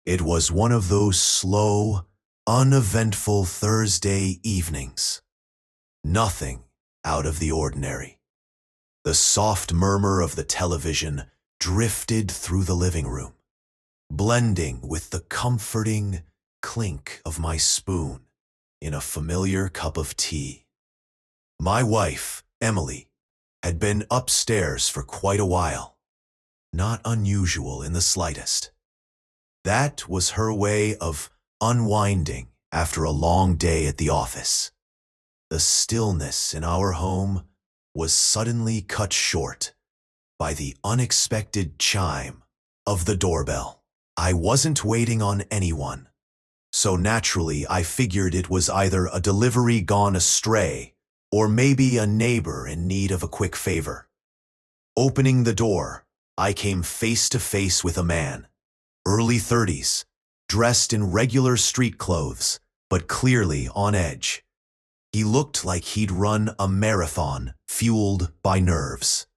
It was one of those slow, uneventful Thursday evenings. Nothing out of the ordinary. The soft murmur of the television drifted through the living room, blending with the comforting clink of my spoon in a familiar cup of tea. My wife, Emily, had been upstairs for quite a while. Not unusual in the slightest. That was her way of unwinding after a long day at the office. The stillness in our home was suddenly cut short by the unexpected chime of the doorbell. I wasn't waiting on anyone, so naturally I figured it was either a delivery gone astray or maybe a neighbor in need of a quick favor. Opening the door, I came face to face with a man, early 30s, dressed in regular street clothes, but clearly on edge. He looked like he'd run a marathon fueled by nerves.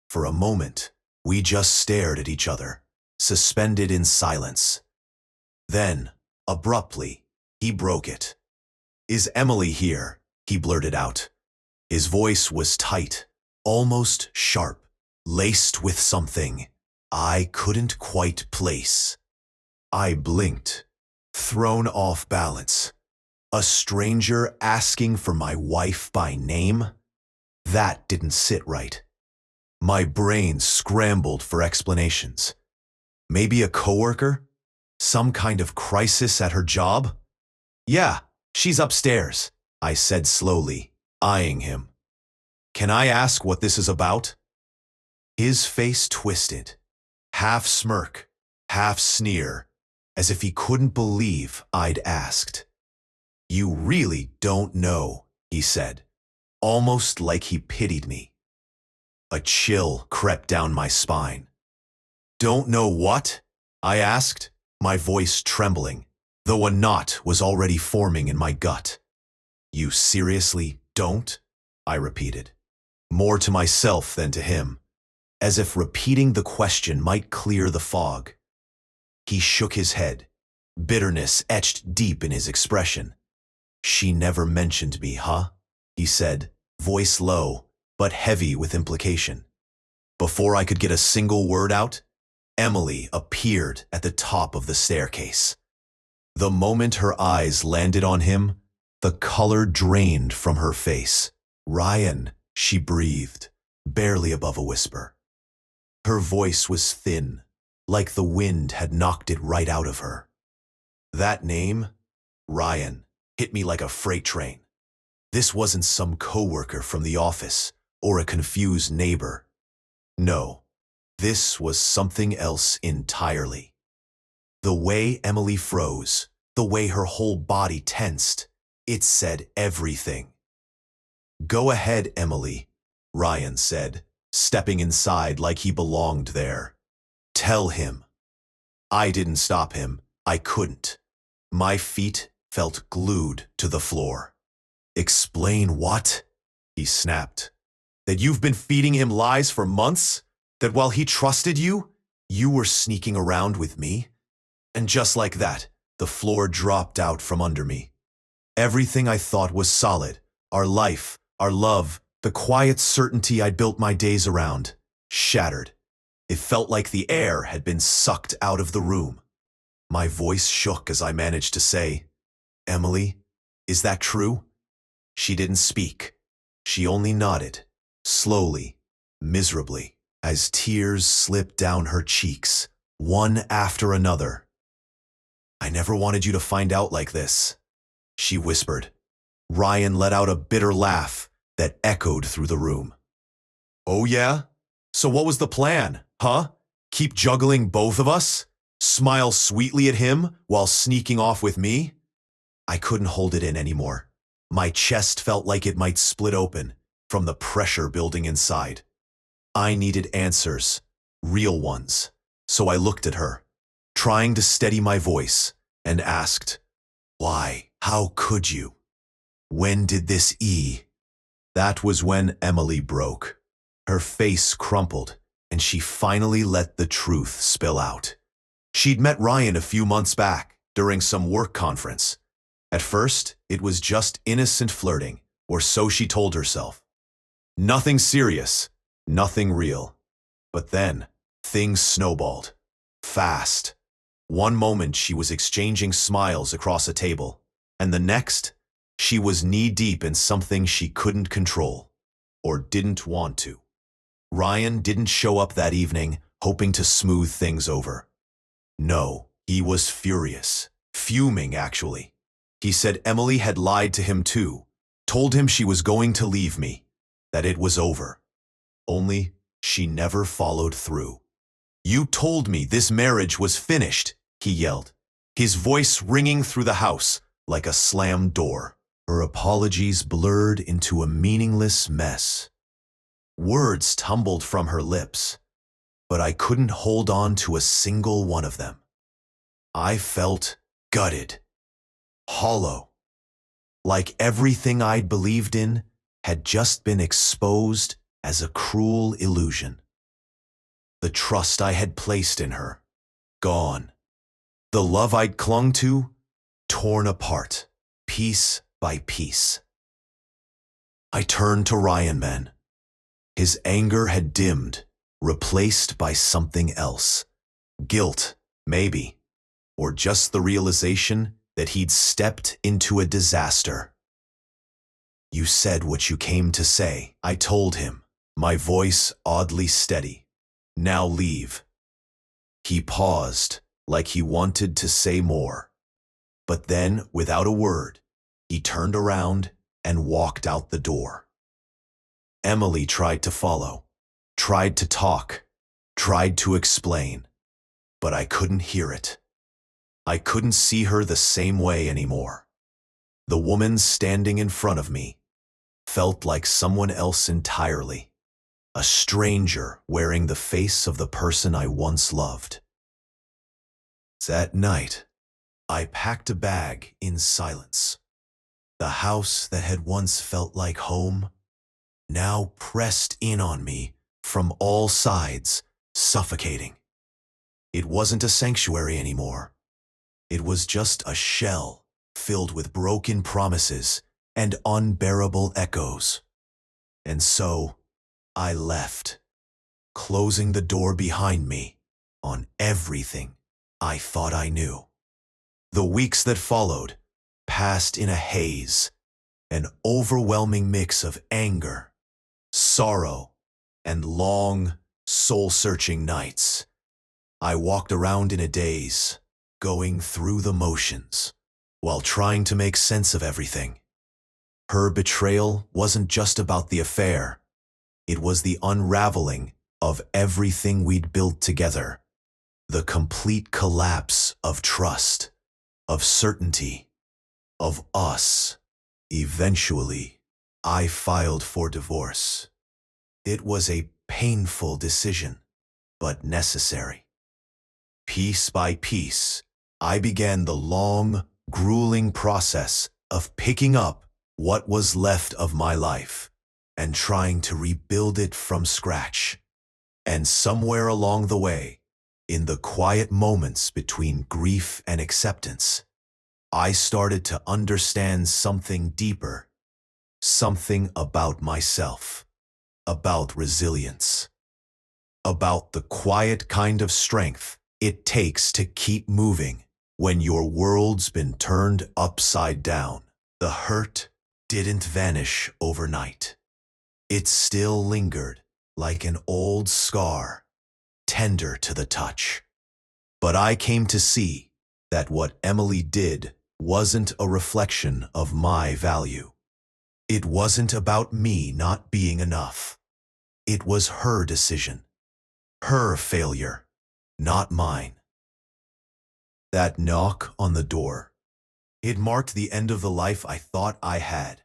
For a moment, we just stared at each other, suspended in silence. Then, abruptly, he broke it. "Is Emily here?" he blurted out. His voice was tight, almost sharp, laced with something I couldn't quite place. I blinked, thrown off balance. A stranger asking for my wife by name? That didn't sit right. My brain scrambled for explanations. Maybe a coworker? Some kind of crisis at her job? "Yeah, she's upstairs," I said slowly, eyeing him. "Can I ask what this is about?" His face twisted, half smirk, half sneer, as if he couldn't believe I'd asked. "You really don't know," he said, almost like he pitied me. A chill crept down my spine. "Don't know what?" I asked, my voice trembling, though a knot was already forming in my gut. "You seriously don't?" I repeated, more to myself than to him, as if repeating the question might clear the fog. He shook his head, bitterness etched deep in his expression. "She never mentioned me, huh?" he said, voice low, but heavy with implication. Before I could get a single word out, Emily appeared at the top of the staircase. The moment her eyes landed on him, the color drained from her face. "Ryan," she breathed, barely above a whisper. Her voice was thin, like the wind had knocked it right out of her. That name, Ryan, hit me like a freight train. This wasn't some coworker from the office or a confused neighbor. No, this was something else entirely. The way Emily froze, the way her whole body tensed, it said everything. "Go ahead, Emily," Ryan said, stepping inside like he belonged there. "Tell him." I didn't stop him. I couldn't. My feet felt glued to the floor. "Explain what?" he snapped. "That you've been feeding him lies for months? That while he trusted you, you were sneaking around with me?" And just like that, the floor dropped out from under me. Everything I thought was solid, our life, our love, the quiet certainty I'd built my days around, shattered. It felt like the air had been sucked out of the room. My voice shook as I managed to say, "Emily, is that true?" She didn't speak. She only nodded, slowly, miserably, as tears slipped down her cheeks, one after another. "I never wanted you to find out like this," she whispered. Ryan let out a bitter laugh that echoed through the room. "Oh yeah? So what was the plan, huh? Keep juggling both of us? Smile sweetly at him while sneaking off with me?" I couldn't hold it in anymore. My chest felt like it might split open from the pressure building inside. I needed answers, real ones, so I looked at her, trying to steady my voice, and asked, "Why? How could you? When did this E?" That was when Emily broke. Her face crumpled, and she finally let the truth spill out. She'd met Ryan a few months back during some work conference. At first, it was just innocent flirting, or so she told herself. Nothing serious, nothing real. But then, things snowballed. Fast. One moment she was exchanging smiles across a table, and the next, she was knee-deep in something she couldn't control, or didn't want to. Ryan didn't show up that evening, hoping to smooth things over. No, he was furious. Fuming, actually. He said Emily had lied to him too, told him she was going to leave me, that it was over. Only, she never followed through. "You told me this marriage was finished," he yelled, his voice ringing through the house like a slammed door. Her apologies blurred into a meaningless mess. Words tumbled from her lips, but I couldn't hold on to a single one of them. I felt gutted, hollow, like everything I'd believed in had just been exposed as a cruel illusion. The trust I had placed in her, gone. The love I'd clung to, torn apart, piece by piece. I turned to Ryan then. His anger had dimmed, replaced by something else. Guilt, maybe, or just the realization that he'd stepped into a disaster. "You said what you came to say," I told him, my voice oddly steady. "Now leave." He paused, like he wanted to say more. But then, without a word, he turned around and walked out the door. Emily tried to follow, tried to talk, tried to explain, but I couldn't hear it. I couldn't see her the same way anymore. The woman standing in front of me felt like someone else entirely, a stranger wearing the face of the person I once loved. That night, I packed a bag in silence. The house that had once felt like home now pressed in on me from all sides, suffocating. It wasn't a sanctuary anymore. It was just a shell filled with broken promises and unbearable echoes. And so, I left, closing the door behind me on everything I thought I knew. The weeks that followed passed in a haze, an overwhelming mix of anger, sorrow, and long, soul-searching nights. I walked around in a daze, going through the motions, while trying to make sense of everything. Her betrayal wasn't just about the affair. It was the unraveling of everything we'd built together, the complete collapse of trust, of certainty, of us. Eventually, I filed for divorce. It was a painful decision, but necessary. Piece by piece, I began the long, grueling process of picking up what was left of my life and trying to rebuild it from scratch. And somewhere along the way, in the quiet moments between grief and acceptance, I started to understand something deeper, something about myself, about resilience, about the quiet kind of strength it takes to keep moving when your world's been turned upside down. The hurt didn't vanish overnight. It still lingered like an old scar, tender to the touch. But I came to see that what Emily did wasn't a reflection of my value. It wasn't about me not being enough. It was her decision, her failure, not mine. That knock on the door, it marked the end of the life I thought I had.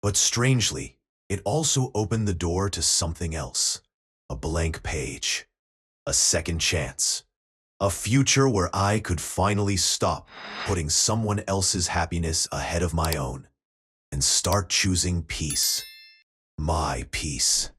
But strangely, it also opened the door to something else, a blank page, a second chance, a future where I could finally stop putting someone else's happiness ahead of my own and start choosing peace, my peace.